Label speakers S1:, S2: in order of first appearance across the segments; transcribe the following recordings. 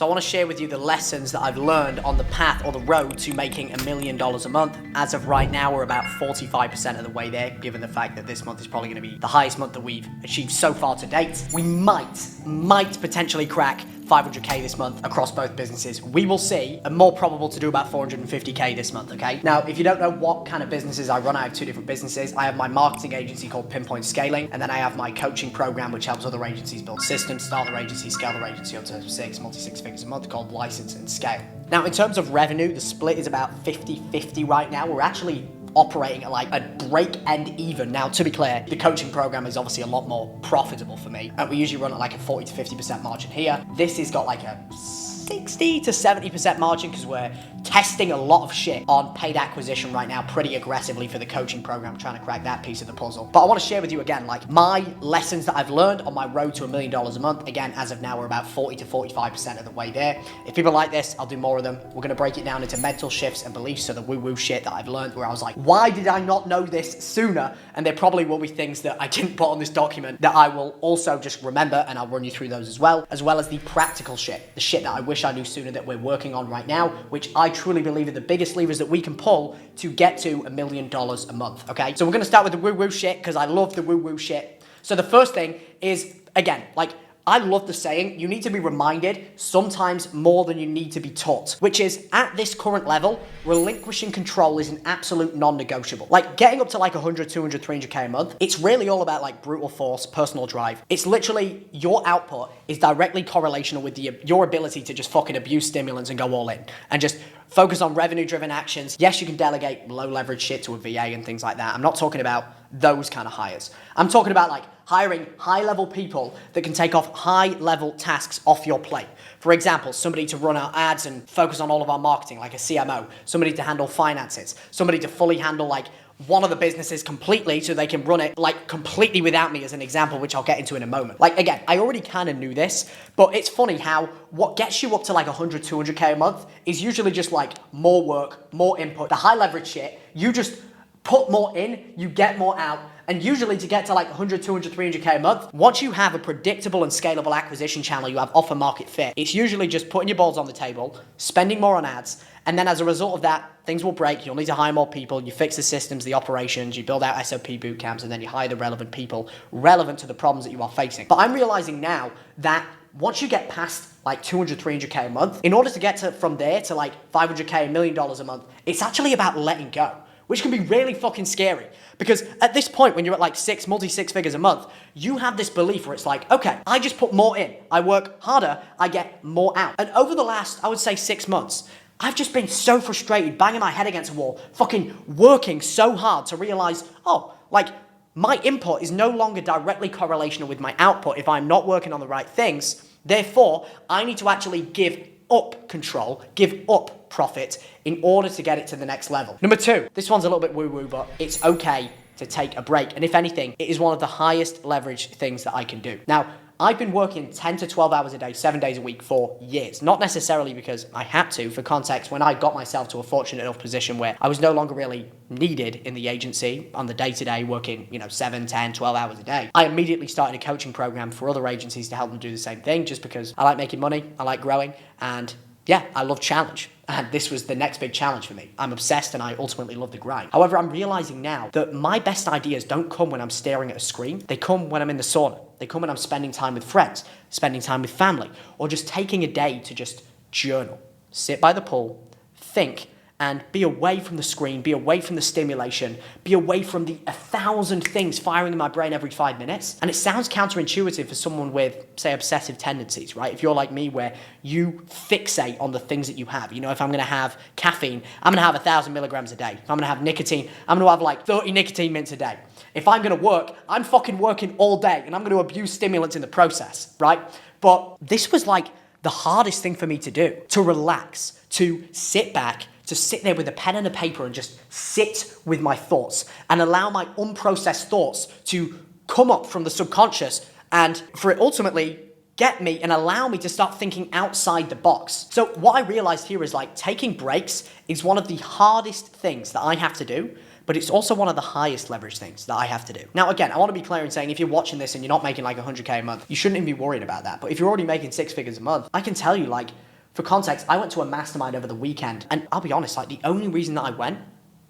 S1: So I want to share with you the lessons that I've learned on the path or the road to making $1 million a month. As of right now, we're about 45% of the way there, given the fact that this month is probably going to be the highest month that we've achieved so far to date. We might potentially crack 500K this month across both businesses. We will see, and more probable to do about 450K this month, okay? Now, if you don't know what kind of businesses I run, I have two different businesses. I have my marketing agency called Pinpoint Scaling, and then I have my coaching program, which helps other agencies build systems, start their agency, scale their agency up to multi-six figures a month, called License and Scale. Now, in terms of revenue, the split is about 50-50 right now. We're actually operating at like a break and even. Now, to be clear, the coaching program is obviously a lot more profitable for me. We usually run at like a 40 to 50% margin here. This has got like a 60 to 70% margin because we're testing a lot of shit on paid acquisition right now pretty aggressively for the coaching program, trying to crack that piece of the puzzle. But I want to share with you again, like my lessons that I've learned on my road to $1 million a month. Again, as of now, we're about 40 to 45% of the way there. If people like this, I'll do more of them. We're going to break it down into mental shifts and beliefs. So the woo-woo shit that I've learned where I was like, why did I not know this sooner? And there probably will be things that I didn't put on this document that I will also just remember, and I'll run you through those as well as the practical shit, the shit that I wish I knew sooner that we're working on right now, which I truly believe are the biggest levers that we can pull to get to $1 million a month, okay? So we're gonna start with the woo-woo shit because I love the woo-woo shit. So the first thing is, again, like, I love the saying, you need to be reminded sometimes more than you need to be taught, which is at this current level, relinquishing control is an absolute non-negotiable. Like getting up to like 100, 200, 300K a month, it's really all about like brute force, personal drive. It's literally your output is directly correlational with your ability to just fucking abuse stimulants and go all in and just focus on revenue-driven actions. Yes, you can delegate low-leverage shit to a VA and things like that. I'm not talking about those kind of hires. I'm talking about like hiring high-level people that can take off high-level tasks off your plate. For example, somebody to run our ads and focus on all of our marketing, like a CMO, somebody to handle finances, somebody to fully handle like one of the businesses completely so they can run it like completely without me as an example, which I'll get into in a moment. Like again, I already kind of knew this, but it's funny how what gets you up to like 100, 200K a month is usually just like more work, more input, the high leverage shit. You just put more in, you get more out. And usually to get to like 100, 200, 300K a month, once you have a predictable and scalable acquisition channel, you have offer market fit. It's usually just putting your balls on the table, spending more on ads, and then as a result of that, things will break. You'll need to hire more people. You fix the systems, the operations, you build out SOP boot camps, and then you hire the relevant people relevant to the problems that you are facing. But I'm realizing now that once you get past like 200, 300K a month, in order to get from there to like 500K, $1 million a month, it's actually about letting go, which can be really fucking scary. Because at this point, when you're at like multi-six figures a month, you have this belief where it's like, okay, I just put more in. I work harder, I get more out. And over the last, I would say 6 months, I've just been so frustrated, banging my head against a wall, fucking working so hard to realize, oh, like my input is no longer directly correlational with my output if I'm not working on the right things. Therefore, I need to actually give up control, give up profit in order to get it to the next level. Number 2, this one's a little bit woo-woo, but it's okay to take a break. And if anything, it is one of the highest leverage things that I can do. Now, I've been working 10 to 12 hours a day, 7 days a week for years. Not necessarily because I had to. For context, when I got myself to a fortunate enough position where I was no longer really needed in the agency on the day-to-day working, 7, 10, 12 hours a day, I immediately started a coaching program for other agencies to help them do the same thing just because I like making money, I like growing, and yeah, I love challenge. And this was the next big challenge for me. I'm obsessed and I ultimately love the grind. However, I'm realizing now that my best ideas don't come when I'm staring at a screen. They come when I'm in the sauna. They come when I'm spending time with friends, spending time with family, or just taking a day to just journal, sit by the pool, think, and be away from the screen, be away from the stimulation, be away from the 1,000 things firing in my brain every 5 minutes. And it sounds counterintuitive for someone with, say, obsessive tendencies, right? If you're like me, where you fixate on the things that you have. If I'm gonna have caffeine, I'm gonna have 1,000 milligrams a day. If I'm gonna have nicotine, I'm gonna have like 30 nicotine mints a day. If I'm gonna work, I'm fucking working all day and I'm gonna abuse stimulants in the process, right? But this was like the hardest thing for me to do, to relax, to sit back, to sit there with a pen and a paper and just sit with my thoughts and allow my unprocessed thoughts to come up from the subconscious and for it ultimately get me and allow me to start thinking outside the box. So what I realized here is like taking breaks is one of the hardest things that I have to do, but it's also one of the highest leverage things that I have to do. Now, again, I want to be clear in saying if you're watching this and you're not making like 100K a month, you shouldn't even be worried about that. But if you're already making 6 figures a month, I can tell you like For context, I went to a mastermind over the weekend, and I'll be honest, like the only reason that I went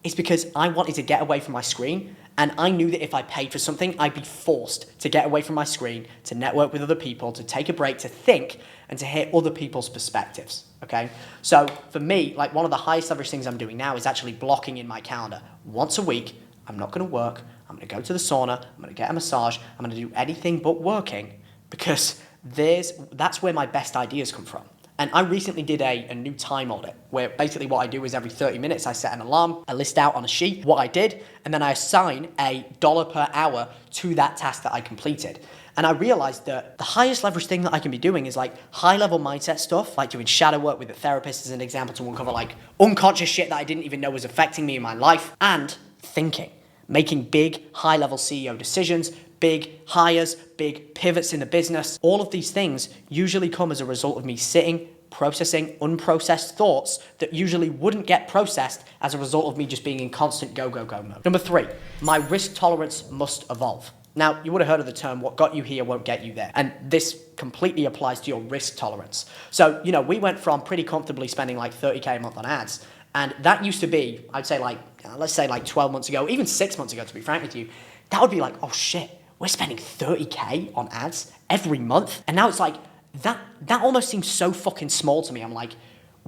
S1: is because I wanted to get away from my screen, and I knew that if I paid for something, I'd be forced to get away from my screen, to network with other people, to take a break, to think, and to hear other people's perspectives, okay? So for me, like one of the highest leverage things I'm doing now is actually blocking in my calendar. Once a week, I'm not gonna work, I'm gonna go to the sauna, I'm gonna get a massage, I'm gonna do anything but working, because that's where my best ideas come from. And I recently did a new time audit where basically what I do is every 30 minutes I set an alarm, I list out on a sheet what I did, and then I assign $1 per hour to that task that I completed. And I realized that the highest leverage thing that I can be doing is like high level mindset stuff, like doing shadow work with a therapist as an example to uncover like unconscious shit that I didn't even know was affecting me in my life, and thinking, making big high level CEO decisions, big hires, big pivots in the business. All of these things usually come as a result of me sitting, processing unprocessed thoughts that usually wouldn't get processed as a result of me just being in constant go, go, go mode. Number 3, my risk tolerance must evolve. Now, you would have heard of the term, what got you here won't get you there. And this completely applies to your risk tolerance. So, we went from pretty comfortably spending like 30K a month on ads. And that used to be, I'd say let's say 12 months ago, even 6 months ago, to be frank with you, that would be like, oh shit, we're spending 30K on ads every month. And now it's like, that almost seems so fucking small to me. I'm like,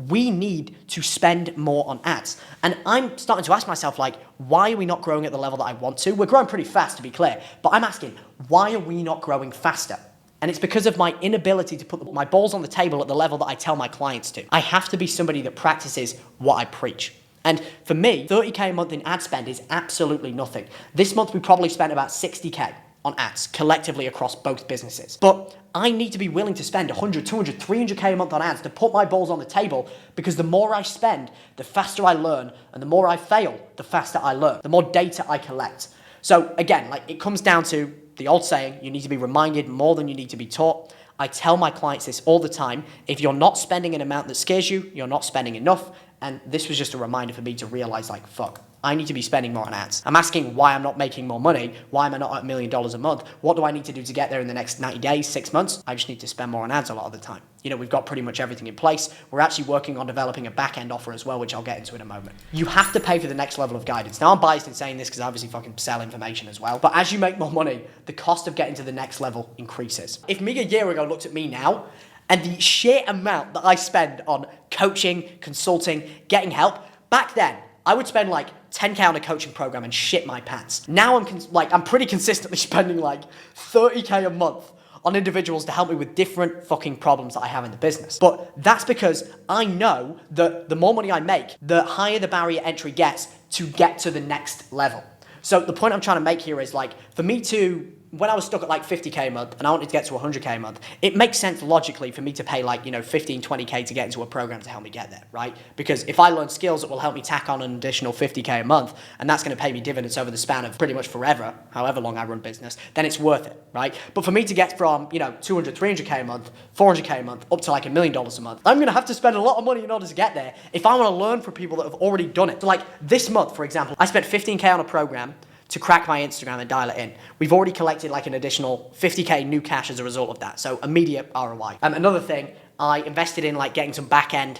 S1: we need to spend more on ads. And I'm starting to ask myself, like, why are we not growing at the level that I want to? We're growing pretty fast, to be clear. But I'm asking, why are we not growing faster? And it's because of my inability to put my balls on the table at the level that I tell my clients to. I have to be somebody that practices what I preach. And for me, 30K a month in ad spend is absolutely nothing. This month, we probably spent about 60K on ads collectively across both businesses. But I need to be willing to spend 100, 200, 300K a month on ads to put my balls on the table, because the more I spend, the faster I learn, and the more I fail, the faster I learn, the more data I collect. So again, like it comes down to the old saying, you need to be reminded more than you need to be taught. I tell my clients this all the time. If you're not spending an amount that scares you, you're not spending enough. And this was just a reminder for me to realize, like, fuck, I need to be spending more on ads. I'm asking why I'm not making more money. Why am I not at $1 million a month? What do I need to do to get there in the next 90 days, 6 months? I just need to spend more on ads a lot of the time. We've got pretty much everything in place. We're actually working on developing a back-end offer as well, which I'll get into in a moment. You have to pay for the next level of guidance. Now, I'm biased in saying this because I obviously fucking sell information as well. But as you make more money, the cost of getting to the next level increases. If me a year ago looked at me now, and the sheer amount that I spend on coaching, consulting, getting help, back then, I would spend like 10K on a coaching program and shit my pants. Now I'm pretty consistently spending like 30K a month on individuals to help me with different fucking problems that I have in the business. But that's because I know that the more money I make, the higher the barrier entry gets to get to the next level. So the point I'm trying to make here is like, for me to, when I was stuck at like 50K a month and I wanted to get to 100K a month, it makes sense logically for me to pay like, 15, 20K to get into a program to help me get there, right? Because if I learn skills that will help me tack on an additional 50K a month, and that's going to pay me dividends over the span of pretty much forever, however long I run business, then it's worth it, right? But for me to get from, 200, 300K a month, 400K a month, up to like $1 million a month, I'm going to have to spend a lot of money in order to get there if I want to learn from people that have already done it. So like this month, for example, I spent 15K on a program to crack my Instagram and dial it in. We've already collected like an additional 50K new cash as a result of that. So immediate ROI. Another thing, I invested in like getting some back-end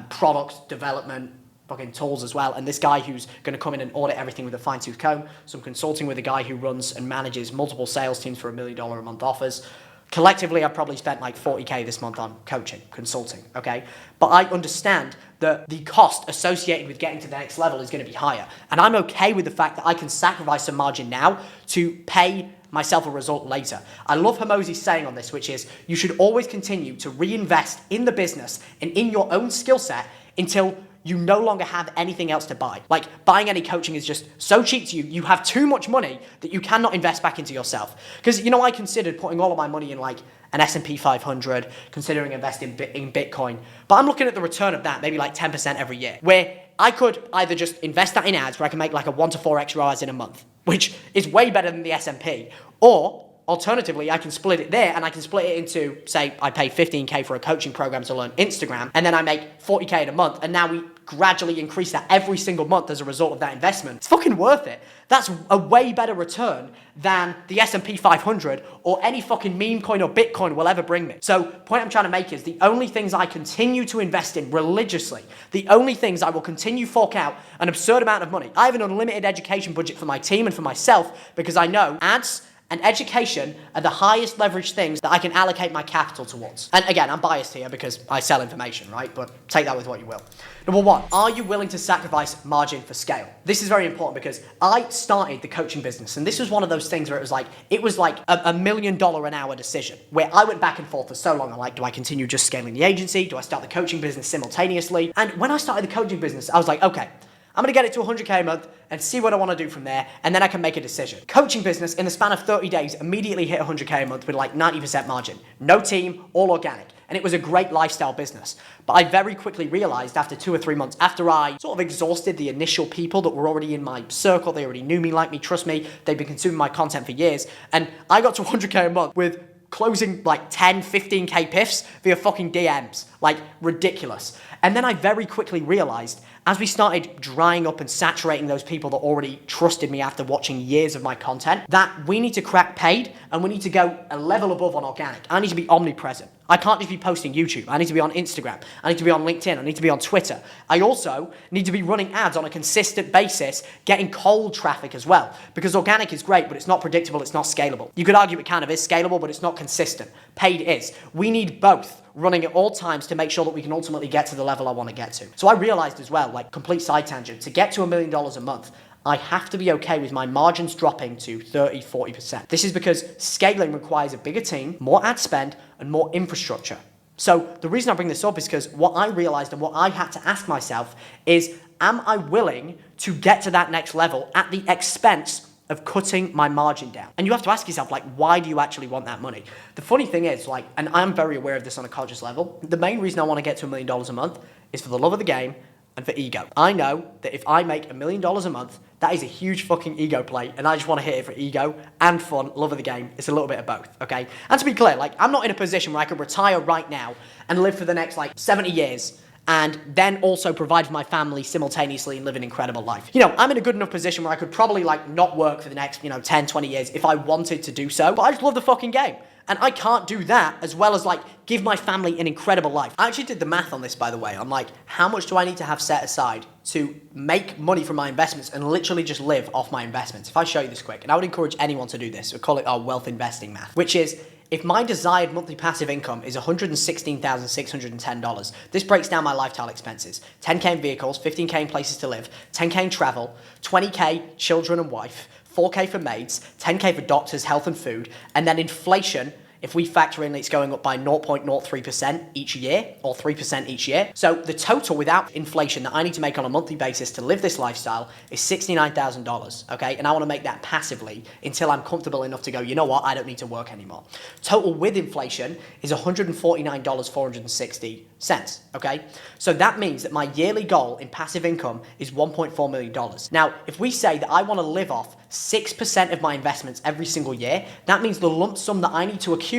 S1: product development fucking tools as well. And this guy who's going to come in and audit everything with a fine-tooth comb, some consulting with a guy who runs and manages multiple sales teams for $1 million a month offers. Collectively, I've probably spent like 40K this month on coaching, consulting, okay? But I understand that the cost associated with getting to the next level is going to be higher. And I'm okay with the fact that I can sacrifice some margin now to pay myself a result later. I love Hormozi's saying on this, which is you should always continue to reinvest in the business and in your own skill set until you no longer have anything else to buy. Like buying any coaching is just so cheap to you. You have too much money that you cannot invest back into yourself. Because, I considered putting all of my money in like an S&P 500, considering investing in Bitcoin. But I'm looking at the return of that, maybe like 10% every year, where I could either just invest that in ads where I can make like a 1 to 4x ROAS in a month, which is way better than the S&P, or alternatively, I can split it there and I can split it into, say, I pay 15K for a coaching program to learn Instagram, and then I make 40K in a month, and now we gradually increase that every single month as a result of that investment, it's fucking worth it. That's a way better return than the S&P 500 or any fucking meme coin or Bitcoin will ever bring me. So point I'm trying to make is the only things I continue to invest in religiously, the only things I will continue fork out an absurd amount of money. I have an unlimited education budget for my team and for myself because I know ads and education are the highest leverage things that I can allocate my capital towards. And again, I'm biased here because I sell information, right? But take that with what you will. Number one, are you willing to sacrifice margin for scale? This is very important because I started the coaching business, and this was one of those things where it was like a $1 million an hour decision where I went back and forth for so long. I'm like, do I continue just scaling the agency? Do I start the coaching business simultaneously? And when I started the coaching business, I was like, okay, I'm going to get it to 100K a month and see what I want to do from there, and then I can make a decision. Coaching business, in the span of 30 days, immediately hit 100K a month with like 90% margin. No team, all organic. And it was a great lifestyle business. But I very quickly realized after 2 or 3 months, after I sort of exhausted the initial people that were already in my circle, they already knew me, liked me, trust me, they'd been consuming my content for years, and I got to 100K a month with closing like 10, 15K piffs via fucking DMs. Like, ridiculous. And then I very quickly realized, as we started drying up and saturating those people that already trusted me after watching years of my content, that we need to crack paid and we need to go a level above on organic. I need to be omnipresent. I can't just be posting YouTube. I need to be on Instagram. I need to be on LinkedIn. I need to be on Twitter. I also need to be running ads on a consistent basis, getting cold traffic as well. Because organic is great, but it's not predictable, it's not scalable. You could argue it kind of is scalable, but it's not consistent. Paid is. We need both running at all times to make sure that we can ultimately get to the level I want to get to. So I realized as well, like complete side tangent, to get to $1 million a month, I have to be okay with my margins dropping to 30, 40%. This is because scaling requires a bigger team, more ad spend, and more infrastructure. So the reason I bring this up is because what I realized and what I had to ask myself is, am I willing to get to that next level at the expense of cutting my margin down? And you have to ask yourself, like, why do you actually want that money? The funny thing is, like, and I'm very aware of this on a conscious level, the main reason I want to get to $1 million a month is for the love of the game and for ego. I know that if I make $1 million a month, that is a huge fucking ego play, and I just want to hit it for ego and fun, love of the game. It's a little bit of both, okay? And to be clear, like, I'm not in a position where I can retire right now and live for the next, like, 70 years and then also provide for my family simultaneously and live an incredible life. You know, I'm in a good enough position where I could probably, like, not work for the next, 10, 20 years if I wanted to do so, but I just love the fucking game. And I can't do that as well as, like, give my family an incredible life. I actually did the math on this, by the way. I'm like, how much do I need to have set aside to make money from my investments and literally just live off my investments? If I show you this quick, and I would encourage anyone to do this, we call it our wealth investing math, which is, if my desired monthly passive income is $116,610, this breaks down my lifestyle expenses. 10K in vehicles, 15K in places to live, 10K in travel, 20K children and wife, 4K for maids, 10K for doctors, health and food, and then inflation, if we factor in it's going up by 0.03% each year, or 3% each year. So the total without inflation that I need to make on a monthly basis to live this lifestyle is $69,000, okay? And I want to make that passively until I'm comfortable enough to go, you know what, I don't need to work anymore. Total with inflation is $149,460, okay? So that means that my yearly goal in passive income is $1.4 million. Now, if we say that I want to live off 6% of my investments every single year, that means the lump sum that I need to accumulate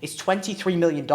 S1: is $23 million.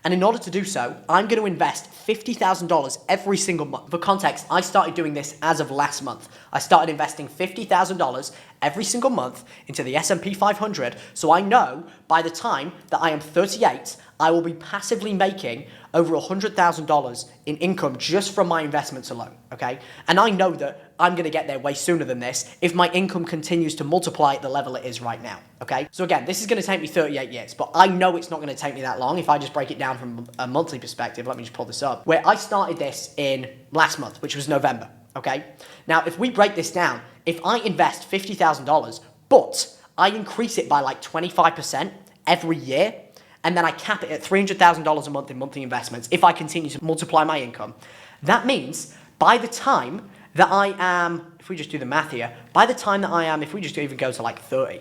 S1: And in order to do so, I'm going to invest $50,000 every single month. For context, I started doing this as of last month. I started investing $50,000 every single month into the S&P 500, so I know by the time that I am 38, I will be passively making over $100,000 in income just from my investments alone, okay? And I know that I'm going to get there way sooner than this if my income continues to multiply at the level it is right now, okay? So again, this is going to take me 38 years, but I know it's not going to take me that long if I just break it down from a monthly perspective. Let me just pull this up. Where I started this in last month, which was November, okay? Now, if we break this down, if I invest $50,000, but I increase it by like 25% every year, and then I cap it at $300,000 a month in monthly investments, if I continue to multiply my income, that means by the time that I am, if we just do the math here, by the time that I am, if we just even go to like 30,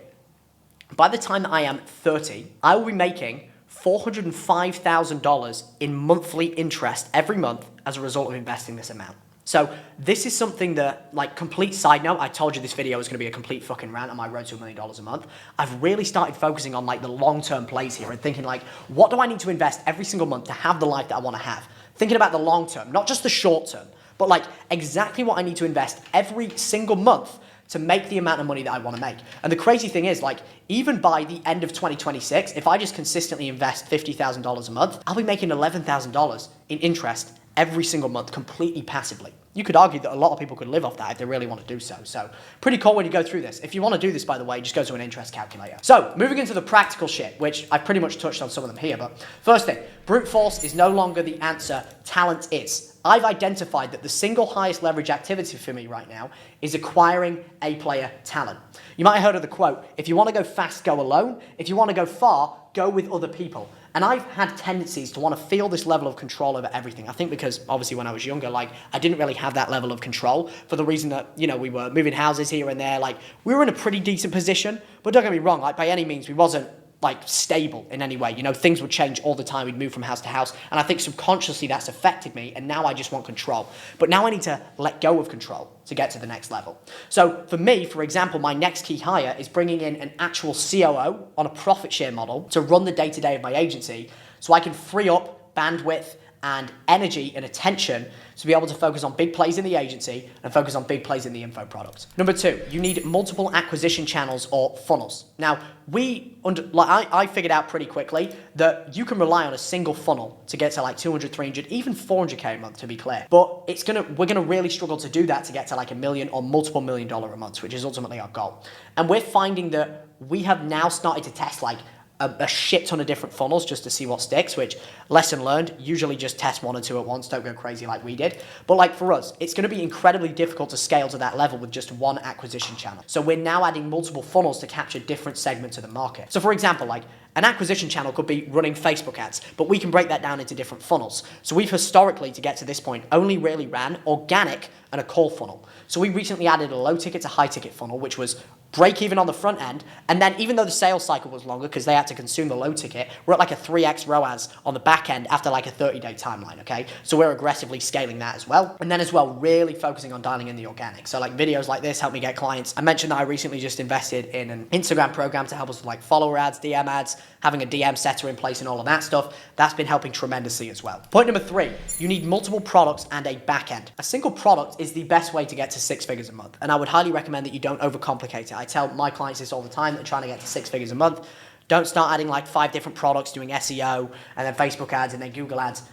S1: by the time that I am 30, I will be making $405,000 in monthly interest every month as a result of investing this amount. So this is something that, like, complete side note, I told you this video was going to be a complete fucking rant on my road to $1 million a month. I've really started focusing on, like, the long-term plays here and thinking, like, what do I need to invest every single month to have the life that I want to have? Thinking about the long term, not just the short term, but like exactly what I need to invest every single month to make the amount of money that I want to make. And the crazy thing is, like, even by the end of 2026, if I just consistently invest $50,000 a month, I'll be making $11,000 in interest every single month completely passively. You could argue that a lot of people could live off that if they really want to do so. So pretty cool when you go through this. If you want to do this, by the way, just go to an interest calculator. So moving into the practical shit, which I've pretty much touched on some of them here, but first thing, brute force is no longer the answer, talent is. I've identified that the single highest leverage activity for me right now is acquiring A-player talent. You might have heard of the quote, if you want to go fast, go alone. If you want to go far, go with other people. And I've had tendencies to want to feel this level of control over everything. I think because obviously when I was younger, like I didn't really have that level of control for the reason that, you know, we were moving houses here and there. Like we were in a pretty decent position, but don't get me wrong, like by any means, we wasn't like stable in any way. You know, things would change all the time. We'd move from house to house. And I think subconsciously that's affected me. And now I just want control. But now I need to let go of control to get to the next level. So for me, for example, my next key hire is bringing in an actual COO on a profit share model to run the day-to-day of my agency so I can free up bandwidth and energy and attention to be able to focus on big plays in the agency and focus on big plays in the info product. Number two, you need multiple acquisition channels or funnels. Now, I figured out pretty quickly that you can rely on a single funnel to get to like 200, 300, even 400K a month to be clear. But we're gonna really struggle to do that to get to like $1 million or multiple $1 million a month, which is ultimately our goal. And we're finding that we have now started to test like a shit ton of different funnels just to see what sticks, which lesson learned, usually just test one or two at once, don't go crazy like we did. But like for us, it's going to be incredibly difficult to scale to that level with just one acquisition channel. So we're now adding multiple funnels to capture different segments of the market. So for example, like an acquisition channel could be running Facebook ads, but we can break that down into different funnels. So we've historically, to get to this point, only really ran organic and a call funnel. So we recently added a low ticket to high ticket funnel, which was break even on the front end. And then even though the sales cycle was longer because they had to consume the low ticket, we're at like a 3x ROAS on the back end after like a 30-day timeline, okay? So we're aggressively scaling that as well. And then as well, really focusing on dialing in the organic. So like videos like this help me get clients. I mentioned that I recently just invested in an Instagram program to help us with like follower ads, DM ads, having a DM setter in place and all of that stuff. That's been helping tremendously as well. Point number three, you need multiple products and a back end. A single product is the best way to get to 6 figures a month. And I would highly recommend that you don't overcomplicate it. I tell my clients this all the time that are trying to get to 6 figures a month. Don't start adding like 5 different products, doing SEO and then Facebook ads and then Google ads.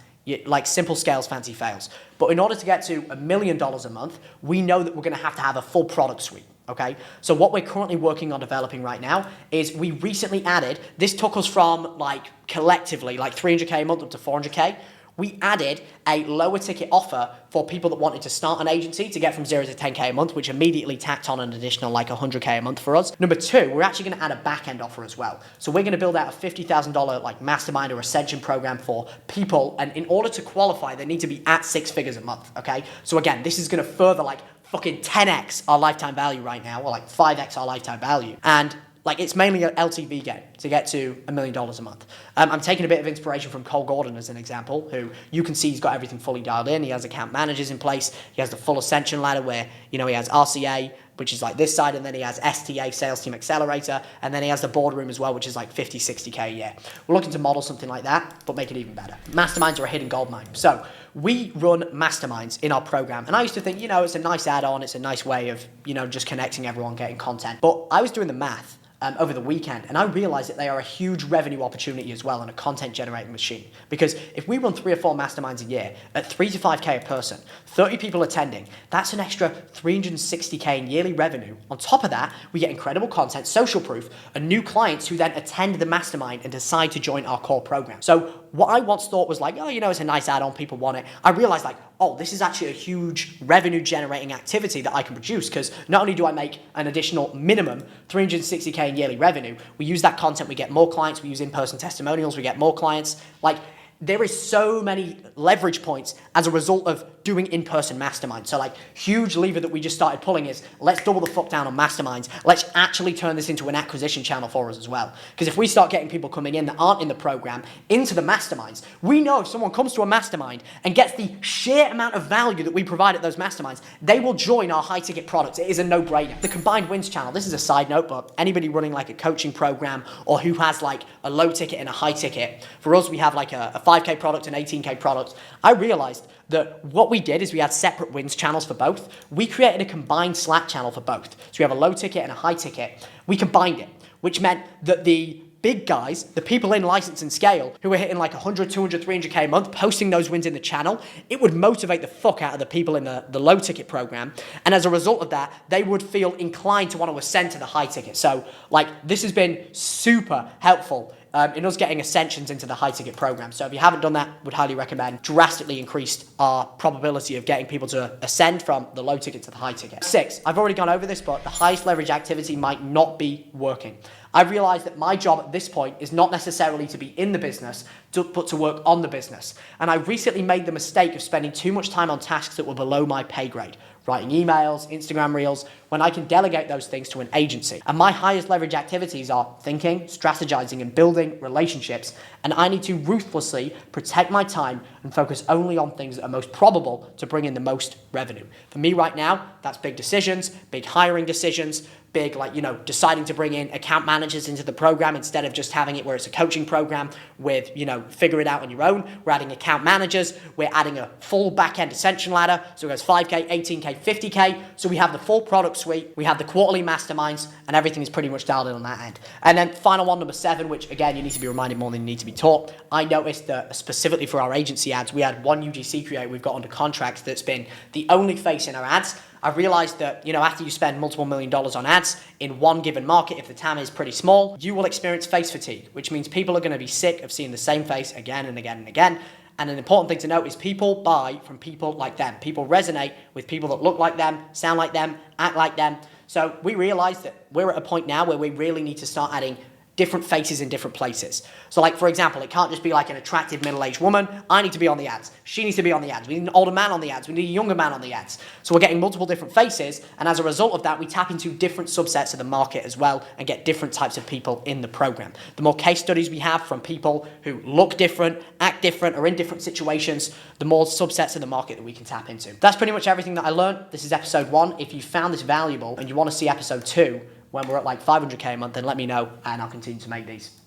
S1: Like simple scales, fancy fails. But in order to get to $1 million a month, we know that we're going to have a full product suite. Okay, so what we're currently working on developing right now is we recently added, this took us from like collectively like 300K a month up to 400K. We added a lower ticket offer for people that wanted to start an agency to get from 0 to 10K a month, which immediately tacked on an additional like 100K a month for us. Number two, we're actually going to add a back end offer as well. So we're going to build out a $50,000 like mastermind or ascension program for people. And in order to qualify, they need to be at 6 figures a month. Okay. So again, this is going to further like fucking 10x our lifetime value right now, or like 5x our lifetime value. And like it's mainly an LTV game to get to $1 million a month. I'm taking a bit of inspiration from Cole Gordon as an example, who you can see he's got everything fully dialed in. He has account managers in place. He has the full ascension ladder where, you know, he has RCA, which is like this side, and then he has STA, Sales Team Accelerator, and then he has the boardroom as well, which is like 50, 60K a year. We're looking to model something like that, but make it even better. Masterminds are a hidden gold mine. So we run masterminds in our program. And I used to think, you know, it's a nice add-on. It's a nice way of, you know, just connecting everyone, getting content. But I was doing the math over the weekend, and I realized that they are a huge revenue opportunity as well and a content generating machine. Because if we run 3 or 4 masterminds a year at 3 to 5K a person, 30 people attending, that's an extra 360K in yearly revenue. On top of that, we get incredible content, social proof, and new clients who then attend the mastermind and decide to join our core program. So what I once thought was like, oh, you know, it's a nice add-on, people want it. I realized like, oh, this is actually a huge revenue generating activity that I can produce, because not only do I make an additional minimum 360K in yearly revenue, we use that content, we get more clients, we use in-person testimonials, we get more clients. Like, there is so many leverage points as a result of doing in-person masterminds. So like huge lever that we just started pulling is let's double the fuck down on masterminds. Let's actually turn this into an acquisition channel for us as well. Because if we start getting people coming in that aren't in the program into the masterminds, we know if someone comes to a mastermind and gets the sheer amount of value that we provide at those masterminds, they will join our high ticket products. It is a no-brainer. The combined wins channel, this is a side note, but anybody running like a coaching program or who has like a low ticket and a high ticket, for us we have like a 5K product and 18K product, I realized that what we did is we had separate wins channels for both. We created a combined Slack channel for both. So we have a low ticket and a high ticket. We combined it, which meant that the big guys, the people in license and scale who were hitting like 100, 200, 300K a month, posting those wins in the channel, it would motivate the fuck out of the people in the low ticket program. And as a result of that, they would feel inclined to want to ascend to the high ticket. So like this has been super helpful in us getting ascensions into the high ticket program. So if you haven't done that, would highly recommend. Drastically increased our probability of getting people to ascend from the low ticket to the high ticket. 6, I've already gone over this, but the highest leverage activity might not be working. I've realized that my job at this point is not necessarily to be in the business, but to work on the business. And I recently made the mistake of spending too much time on tasks that were below my pay grade. Writing emails, Instagram reels, when I can delegate those things to an agency. And my highest leverage activities are thinking, strategizing, and building relationships. And I need to ruthlessly protect my time and focus only on things that are most probable to bring in the most revenue. For me right now, that's big decisions, big hiring decisions, big, like, deciding to bring in account managers into the program instead of just having it where it's a coaching program with, figure it out on your own. We're adding account managers. We're adding a full back-end ascension ladder. So it goes 5K, 18K, 50K. So we have the full product suite. We have the quarterly masterminds, and everything is pretty much dialed in on that end. And then final one, number 7, which again, you need to be reminded more than you need to be taught. I noticed that specifically for our agency ads, we had one UGC creator we've got under contract that's been the only face in our ads. I've realized that, after you spend multiple $1 million on ads in one given market, if the TAM is pretty small, you will experience face fatigue, which means people are going to be sick of seeing the same face again and again and again. And an important thing to note is people buy from people like them. People resonate with people that look like them, sound like them, act like them. So we realize that we're at a point now where we really need to start adding different faces in different places. So like, for example, it can't just be like an attractive middle-aged woman. I need to be on the ads. She needs to be on the ads. We need an older man on the ads. We need a younger man on the ads. So we're getting multiple different faces. And as a result of that, we tap into different subsets of the market as well and get different types of people in the program. The more case studies we have from people who look different, act different, or in different situations, the more subsets of the market that we can tap into. That's pretty much everything that I learned. This is episode 1. If you found this valuable and you want to see episode 2, when we're at like 500K a month, then let me know and I'll continue to make these.